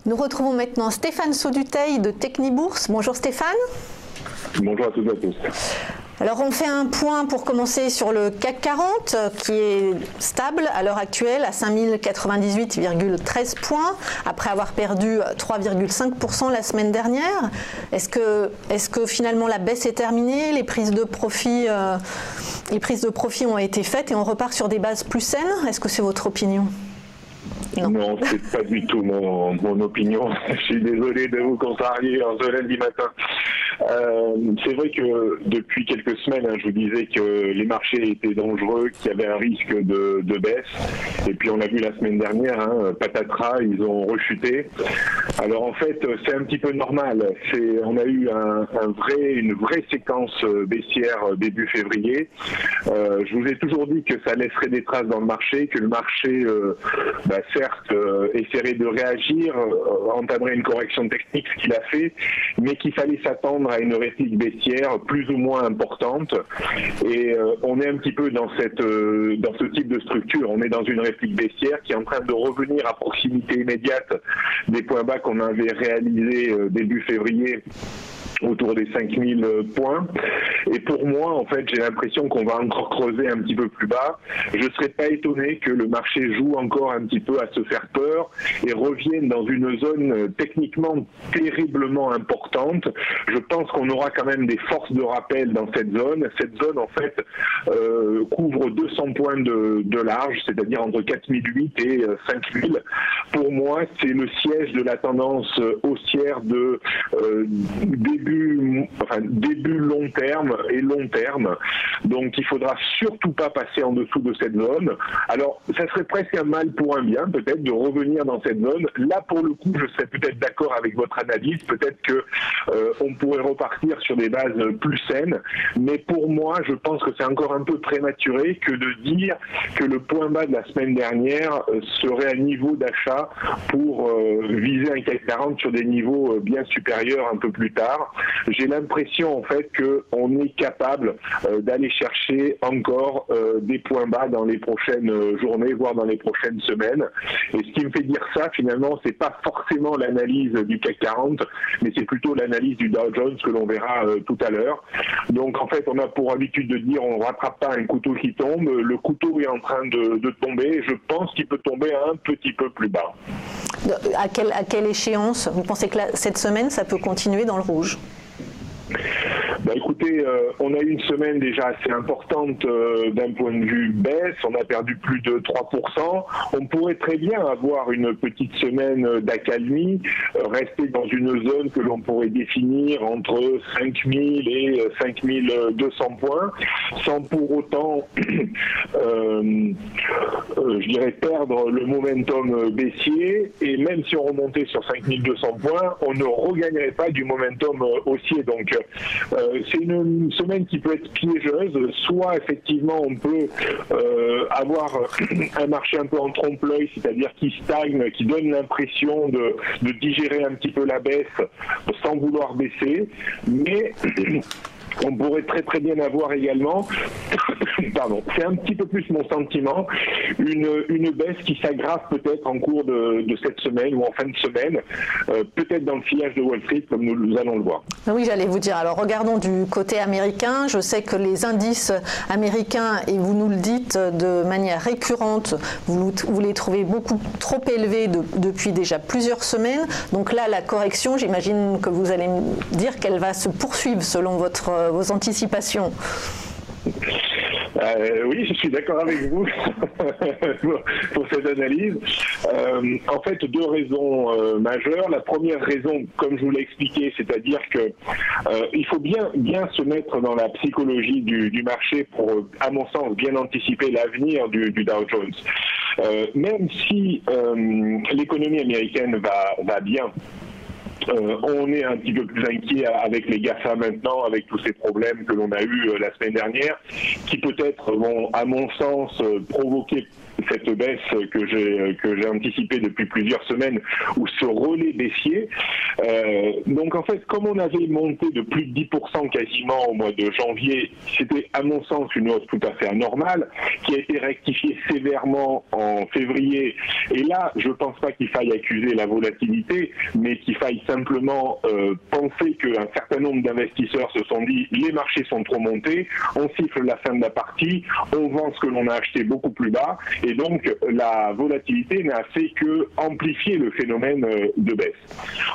Nous retrouvons maintenant Stéphane Sauduteil de Technibourse. Bonjour Stéphane. Bonjour à toutes et à tous. Alors on fait un point pour commencer sur le CAC 40 qui est stable à l'heure actuelle à 5098,13 points après avoir perdu 3,5% la semaine dernière. Est-ce que finalement la baisse est terminée, les prises de profit ont été faites et on repart sur des bases plus saines? Est-ce que c'est votre opinion? Non, c'est pas du tout mon opinion. Je suis désolé de vous contrarier en ce lundi matin. C'est vrai que depuis quelques semaines, je vous disais que les marchés étaient dangereux, qu'il y avait un risque de baisse. Et puis on l'a vu la semaine dernière, patatras, ils ont rechuté. Alors en fait, c'est un petit peu normal. On a eu une vraie séquence baissière début février. Je vous ai toujours dit que ça laisserait des traces dans le marché, que le marché, certes, essaierait de réagir, entamerait une correction technique, ce qu'il a fait, mais qu'il fallait s'attendre à une réplique baissière plus ou moins importante. Et on est un petit peu dans ce type de structure. On est dans une réplique baissière qui est en train de revenir à proximité immédiate des points bas qu'on avait réalisés début février, autour des 5000 points. Et pour moi, en fait, j'ai l'impression qu'on va encore creuser un petit peu plus bas. Je ne serais pas étonné que le marché joue encore un petit peu à se faire peur et revienne dans une zone techniquement terriblement importante. Je pense qu'on aura quand même des forces de rappel dans cette zone. Cette zone, en fait, couvre 200 points de large, c'est-à-dire entre 4008 et 5000. Pour moi, c'est le siège de la tendance haussière de début long terme et long terme. Donc il faudra surtout pas passer en dessous de cette zone. Alors ça serait presque un mal pour un bien peut-être de revenir dans cette zone. Là pour le coup je serais peut-être d'accord avec votre analyse, peut-être que on pourrait repartir sur des bases plus saines, mais pour moi je pense que c'est encore un peu prématuré que de dire que le point bas de la semaine dernière serait un niveau d'achat pour viser un CAC 40 sur des niveaux bien supérieurs un peu plus tard. J'ai l'impression en fait qu'on est capable d'aller chercher encore des points bas dans les prochaines journées, voire dans les prochaines semaines. Et ce qui me fait dire ça, finalement, c'est pas forcément l'analyse du CAC 40, mais c'est plutôt l'analyse du Dow Jones que l'on verra tout à l'heure. Donc en fait, on a pour habitude de dire on ne rattrape pas un couteau qui tombe. Le couteau est en train de tomber. Je pense qu'il peut tomber un petit peu plus bas. À quelle échéance vous pensez que cette semaine, ça peut continuer dans le rouge? Écoutez, on a eu une semaine déjà assez importante d'un point de vue baisse, on a perdu plus de 3%. On pourrait très bien avoir une petite semaine d'accalmie, rester dans une zone que l'on pourrait définir entre 5000 et 5200 points, sans pour autant, je dirais, perdre le momentum baissier. Et même si on remontait sur 5200 points, on ne regagnerait pas du momentum haussier. Donc, c'est une semaine qui peut être piégeuse. Soit effectivement on peut avoir un marché un peu en trompe-l'œil, c'est-à-dire qui stagne, qui donne l'impression de digérer un petit peu la baisse sans vouloir baisser, mais on pourrait très très bien avoir également, pardon, c'est un petit peu plus mon sentiment, une baisse qui s'aggrave peut-être en cours de cette semaine ou en fin de semaine, peut-être dans le sillage de Wall Street comme nous allons le voir. Oui, j'allais vous dire, alors regardons du côté américain. Je sais que les indices américains, et vous nous le dites de manière récurrente, vous les trouvez beaucoup trop élevés depuis déjà plusieurs semaines. Donc là, la correction, j'imagine que vous allez me dire qu'elle va se poursuivre selon vos anticipations. Oui, je suis d'accord avec vous pour cette analyse. En fait, deux raisons majeures. La première raison, comme je vous l'ai expliqué, c'est-à-dire que il faut bien se mettre dans la psychologie du marché pour, à mon sens, bien anticiper l'avenir du Dow Jones. Même si l'économie américaine va bien, on est un petit peu plus inquiet avec les GAFA maintenant, avec tous ces problèmes que l'on a eus la semaine dernière, qui peut-être vont, à mon sens, provoquer cette baisse que j'ai anticipée depuis plusieurs semaines, ou ce relais baissier. Donc en fait, comme on avait monté de plus de 10% quasiment au mois de janvier, c'était à mon sens une hausse tout à fait anormale, qui a été rectifiée sévèrement en février. Et là, je ne pense pas qu'il faille accuser la volatilité, mais qu'il faille simplement penser qu'un certain nombre d'investisseurs se sont dit les marchés sont trop montés, on siffle la fin de la partie, on vend ce que l'on a acheté beaucoup plus bas, et donc la volatilité n'a fait que amplifier le phénomène de baisse.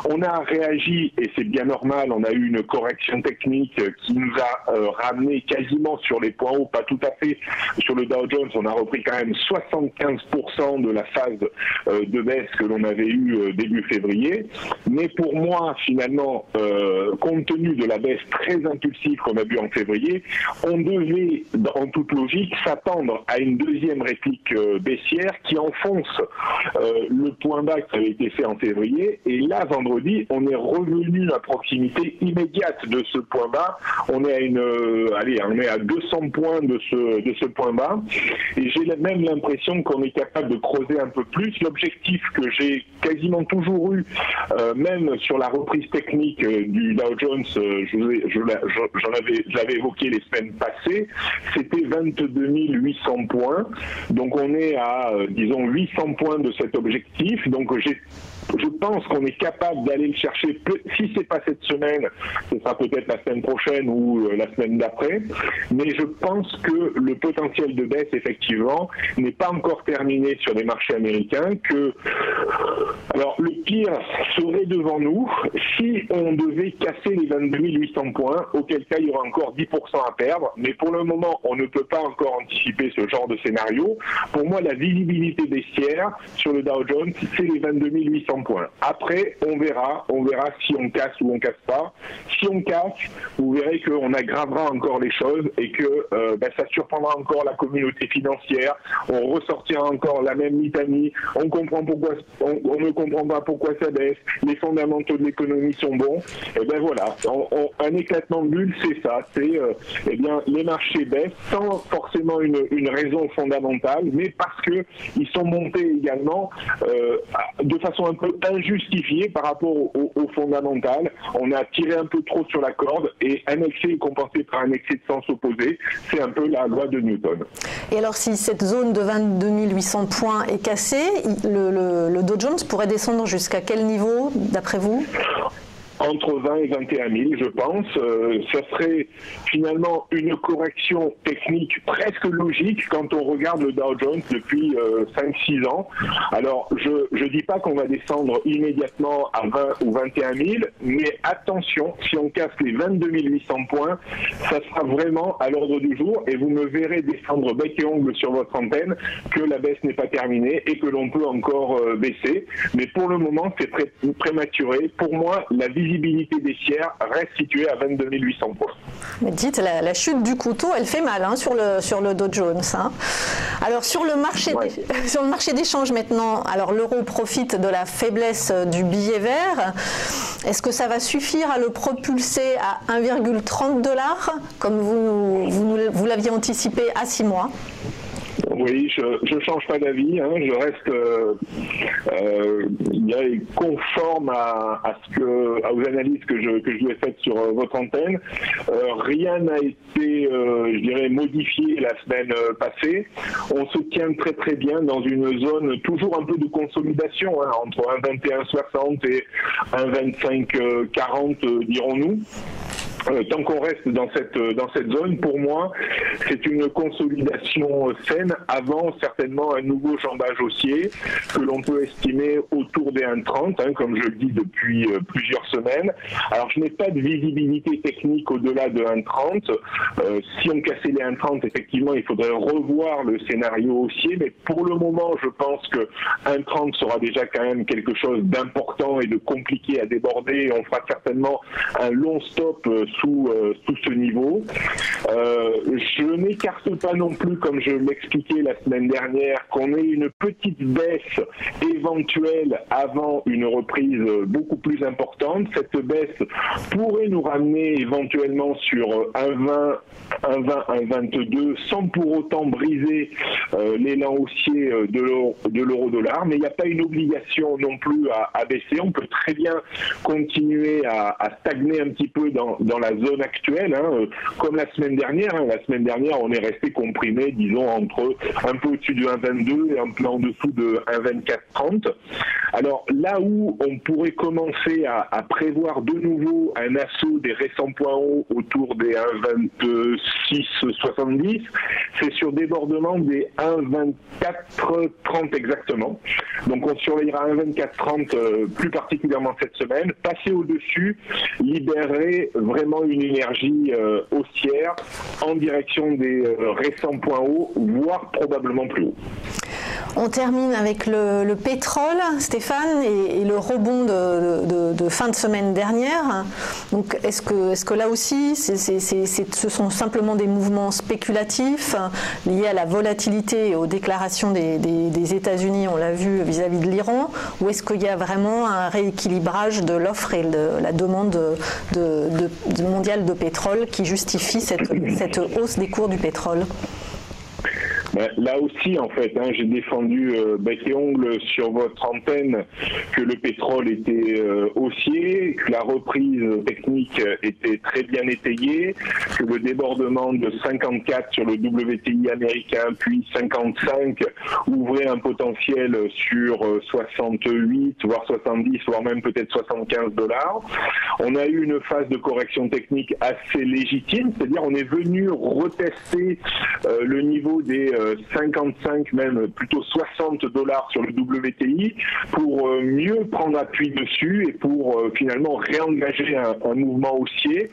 On a réagi, et c'est bien normal, on a eu une correction technique qui nous a ramené quasiment sur les points hauts, pas tout à fait sur le Dow Jones, on a repris quand même 75% de la phase de baisse que l'on avait eue début février, mais pour moi finalement, compte tenu de la baisse très impulsive qu'on a vue en février, on devait en toute logique s'attendre à une deuxième réplique baissière qui enfonce le point bas qui avait été fait en février, et là vendredi on est revenu à proximité immédiate de ce point bas, on est à 200 points de ce point bas, et j'ai même l'impression qu'on est capable de creuser un peu plus. L'objectif que j'ai quasiment toujours eu, même sur la reprise technique du Dow Jones, je l'avais évoqué les semaines passées, c'était 22 800 points, donc on est à disons 800 points de cet objectif, donc je pense qu'on est capable d'aller le chercher, si c'est pas cette semaine, ce sera peut-être la semaine prochaine ou la semaine d'après, mais je pense que le potentiel de baisse, effectivement, n'est pas encore terminé sur les marchés américains, alors le pire serait devant nous si on devait casser les 22 800 points, auquel cas il y aura encore 10% à perdre, mais pour le moment, on ne peut pas encore anticiper ce genre de scénario. Pour moi, la visibilité baissière sur le Dow Jones, c'est les 22 800 points. Après, on verra si on casse ou on casse pas. Si on casse, vous verrez qu'on aggravera encore les choses et que ça surprendra encore la communauté financière. On ressortira encore la même litanie. On ne comprend pas pourquoi ça baisse. Les fondamentaux de l'économie sont bons. Et ben voilà, un éclatement de bulle, c'est ça. C'est les marchés baissent sans forcément une raison fondamentale, mais parce que ils sont montés également de façon un peu injustifiée par rapport au fondamental. On a tiré un peu trop sur la corde et un excès est compensé par un excès de sens opposé. C'est un peu la loi de Newton. Et alors si cette zone de 22 800 points est cassée, le Dow Jones pourrait descendre jusqu'à quel niveau d'après vous ? Entre 20 et 21 000, je pense. Ça serait finalement une correction technique presque logique quand on regarde le Dow Jones depuis 5-6 ans. Alors, je dis pas qu'on va descendre immédiatement à 20 ou 21 000, mais attention, si on casse les 22 800 points, ça sera vraiment à l'ordre du jour et vous me verrez descendre bec et ongle sur votre antenne que la baisse n'est pas terminée et que l'on peut encore baisser. Mais pour le moment, c'est très prématuré. Pour moi, la visibilité baissière reste située à 22 800 points. Mais dites, la chute du couteau, elle fait mal sur le Dow Jones. Hein. Alors sur le marché d'échange maintenant, alors l'euro profite de la faiblesse du billet vert. Est-ce que ça va suffire à le propulser à 1,30 $, comme vous l'aviez anticipé à 6 mois ? Oui, je change pas d'avis, je reste conforme aux analyses que je vous ai faites sur votre antenne. Rien n'a été, modifié la semaine passée. On se tient très très bien dans une zone toujours un peu de consolidation, entre 1,2160 et 1,2540, dirons-nous. Tant qu'on reste dans cette zone, pour moi, c'est une consolidation saine avant certainement un nouveau jambage haussier que l'on peut estimer autour des 1,30, comme je le dis depuis plusieurs semaines. Alors, je n'ai pas de visibilité technique au-delà de 1,30. Si on cassait les 1,30, effectivement, il faudrait revoir le scénario haussier, mais pour le moment, je pense que 1,30 sera déjà quand même quelque chose d'important et de compliqué à déborder. On fera certainement un long stop sous ce niveau. Je n'écarte pas non plus, comme je l'expliquais la semaine dernière, qu'on ait une petite baisse éventuelle avant une reprise beaucoup plus importante. Cette baisse pourrait nous ramener éventuellement sur 1,20, 1,22 sans pour autant briser l'élan haussier de l'euro-dollar, mais il n'y a pas une obligation non plus à baisser. On peut très bien continuer à stagner un petit peu dans la zone actuelle, hein, comme la semaine dernière. Hein. La semaine dernière, on est resté comprimé, disons, entre un peu au-dessus de 1,22 et un peu en dessous de 1,2430. Alors là où on pourrait commencer à prévoir de nouveau un assaut des récents points hauts autour des 1,2670, c'est sur débordement des 1,2430 exactement. Donc on surveillera 1,2430 plus particulièrement cette semaine. Passer au-dessus libérerait vraiment une énergie haussière en direction des récents points hauts, voire probablement plus haut. On termine avec le pétrole, Stéphane, et le rebond de fin de semaine dernière. Donc, est-ce que là aussi, ce sont simplement des mouvements spéculatifs liés à la volatilité et aux déclarations des États-Unis, on l'a vu, vis-à-vis de l'Iran, ou est-ce qu'il y a vraiment un rééquilibrage de l'offre et de la demande mondiale de pétrole qui justifie cette hausse des cours du pétrole ? Là aussi, en fait, hein, j'ai défendu bec et ongle sur votre antenne que le pétrole était haussier, que la reprise technique était très bien étayée, que le débordement de 54 sur le WTI américain, puis 55, ouvrait un potentiel sur 68, voire 70, voire même peut-être 75 $. On a eu une phase de correction technique assez légitime, c'est-à-dire on est venu retester le niveau des 55, même plutôt 60 $ sur le WTI pour mieux prendre appui dessus et pour finalement réengager un mouvement haussier.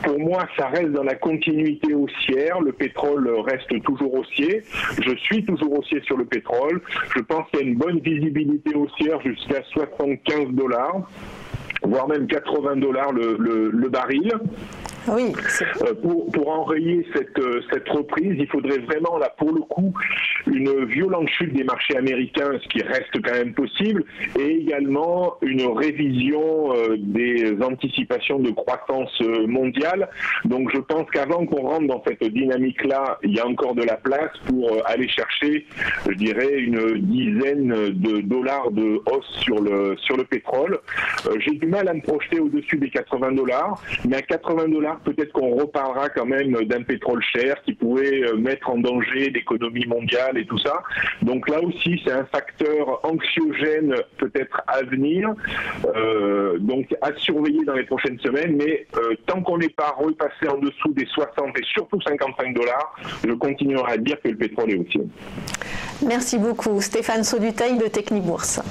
Pour moi, ça reste dans la continuité haussière. Le pétrole reste toujours haussier. Je suis toujours haussier sur le pétrole. Je pense qu'il y a une bonne visibilité haussière jusqu'à 75 $, voire même 80 $ le baril. Oui. Pour enrayer cette reprise, il faudrait vraiment, là, pour le coup, une violente chute des marchés américains, ce qui reste quand même possible, et également une révision des anticipations de croissance mondiale. Donc je pense qu'avant qu'on rentre dans cette dynamique-là, il y a encore de la place pour aller chercher, je dirais, une dizaine de dollars de hausse sur le pétrole. J'ai du mal à me projeter au-dessus des 80 $, mais à 80 $, peut-être qu'on reparlera quand même d'un pétrole cher qui pourrait mettre en danger l'économie mondiale et tout ça. Donc là aussi, c'est un facteur anxiogène peut-être à venir, donc à surveiller dans les prochaines semaines, mais tant qu'on n'est pas repassé en dessous des 60 et surtout 55 $, je continuerai à dire que le pétrole est haussier. Merci beaucoup. Stéphane Sauduteil de Technibourse.